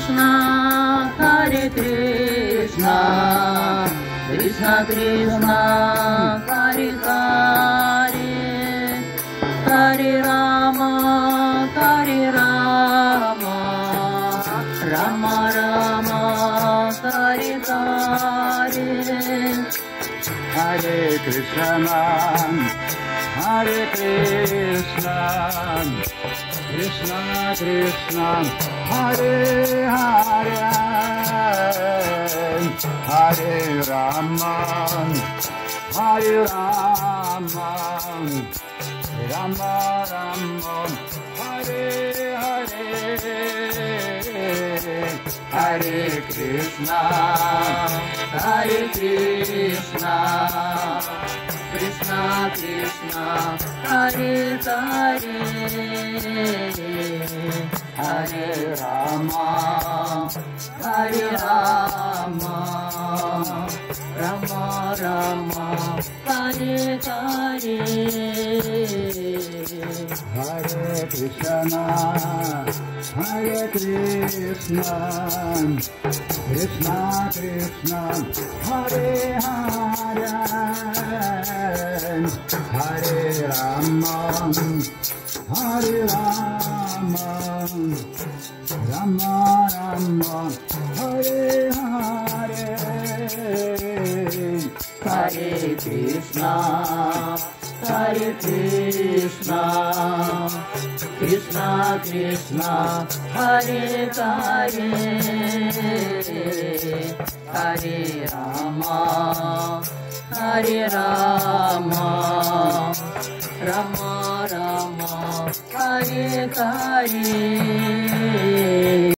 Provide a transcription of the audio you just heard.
Krishna, Hare Krishna, Krishna Krishna, Hare Hare, Hare Rama, Hare Rama, Rama Rama, Hare Hare. Hare Krishna, Hare Krishna, Krishna Krishna, Hare Hare, Hare Rama, Hare Rama, Rama Rama, Hare Hare, Hare Krishna, Hare Krishna, Krishna Krishna, Hare Hare, Hare Rama, Hare Rama, Rama Rama, Hare Hare. Hare Krishna, Hare Krishna, Krishna Krishna, Hare Hare, Hare Rama, Hare Rama, Rama Rama, Hare Hare. Hare Krishna, Hare Krishna, Krishna Krishna, Hare Hare, Hare Rama, Hare Rama, Rama Rama, Hare Hare.